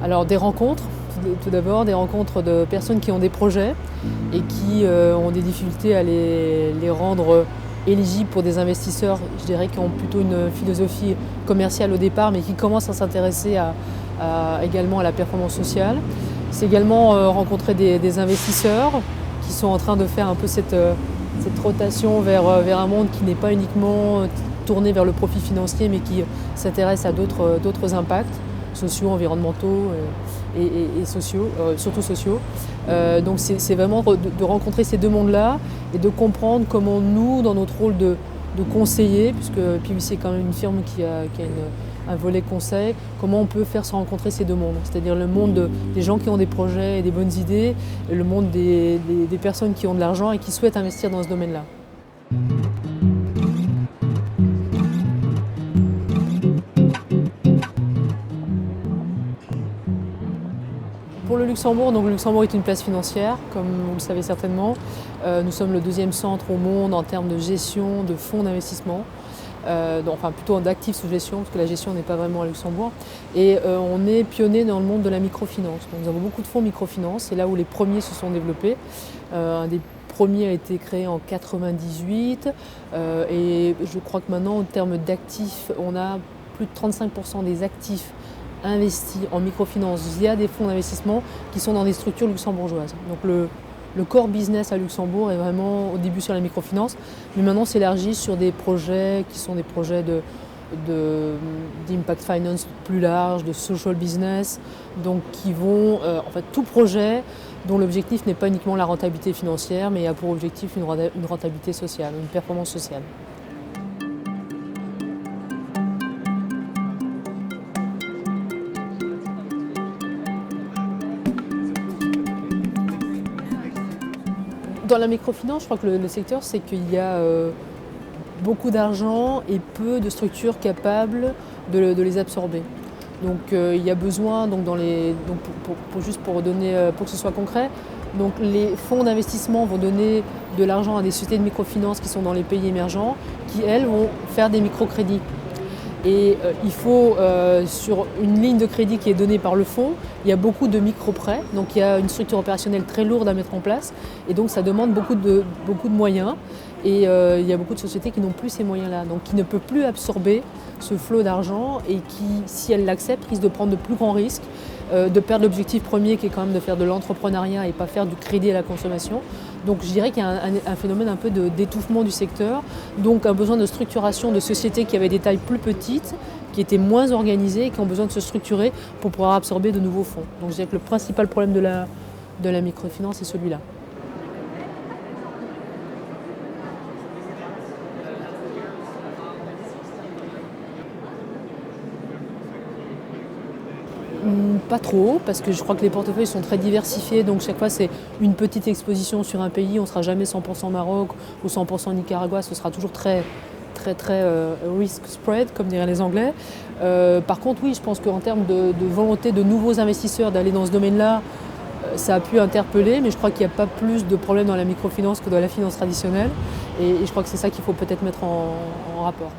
Alors des rencontres, tout d'abord, des rencontres de personnes qui ont des projets et qui ont des difficultés à les rendre éligibles pour des investisseurs, je dirais, qui ont plutôt une philosophie commerciale au départ, mais qui commencent à s'intéresser également à la performance sociale. C'est également rencontrer des investisseurs qui sont en train de faire un peu cette rotation vers un monde qui n'est pas uniquement tourné vers le profit financier, mais qui s'intéresse à d'autres impacts sociaux, environnementaux et sociaux, surtout sociaux. Donc c'est vraiment de rencontrer ces deux mondes-là et de comprendre comment nous, dans notre rôle de conseiller, puisque PwC est quand même une firme qui a un volet conseil, comment on peut faire se rencontrer ces deux mondes, c'est-à-dire le monde des gens qui ont des projets et des bonnes idées, et le monde des personnes qui ont de l'argent et qui souhaitent investir dans ce domaine-là. Pour le Luxembourg, donc le Luxembourg est une place financière, comme vous le savez certainement. Nous sommes le deuxième centre au monde en termes de gestion de fonds d'investissement, enfin plutôt d'actifs sous gestion, parce que la gestion n'est pas vraiment à Luxembourg. Et on est pionnier dans le monde de la microfinance. Donc nous avons beaucoup de fonds microfinance, c'est là où les premiers se sont développés. Un des premiers a été créé en 1998 et je crois que maintenant, en termes d'actifs, on a plus de 35% des actifs investis en microfinance via des fonds d'investissement qui sont dans des structures luxembourgeoises. Donc le core business à Luxembourg est vraiment au début sur la microfinance, mais maintenant s'élargit sur des projets qui sont des projets d'impact finance plus large, de social business, donc qui vont, en fait, tout projet dont l'objectif n'est pas uniquement la rentabilité financière, mais a pour objectif une rentabilité sociale, une performance sociale. Dans la microfinance, je crois que le secteur, c'est qu'il y a beaucoup d'argent et peu de structures capables de les absorber. Donc il y a besoin, juste pour que ce soit concret, donc les fonds d'investissement vont donner de l'argent à des sociétés de microfinance qui sont dans les pays émergents, qui elles vont faire des microcrédits. Et il faut, sur une ligne de crédit qui est donnée par le fonds, il y a beaucoup de micro-prêts, donc il y a une structure opérationnelle très lourde à mettre en place, et donc ça demande beaucoup de moyens, et il y a beaucoup de sociétés qui n'ont plus ces moyens-là, donc qui ne peuvent plus absorber ce flot d'argent, et qui, si elles l'acceptent, risquent de prendre de plus grands risques, de perdre l'objectif premier qui est quand même de faire de l'entrepreneuriat et pas faire du crédit à la consommation. Donc je dirais qu'il y a un phénomène un peu d'étouffement du secteur, donc un besoin de structuration de sociétés qui avaient des tailles plus petites, qui étaient moins organisées et qui ont besoin de se structurer pour pouvoir absorber de nouveaux fonds. Donc je dirais que le principal problème de la microfinance est celui-là. Pas trop, parce que je crois que les portefeuilles sont très diversifiés, donc chaque fois c'est une petite exposition sur un pays, on ne sera jamais 100% Maroc ou 100% Nicaragua, ce sera toujours très risk spread, comme diraient les Anglais. Par contre, oui, je pense qu'en termes de volonté de nouveaux investisseurs d'aller dans ce domaine-là, ça a pu interpeller, mais je crois qu'il n'y a pas plus de problèmes dans la microfinance que dans la finance traditionnelle, et je crois que c'est ça qu'il faut peut-être mettre en rapport.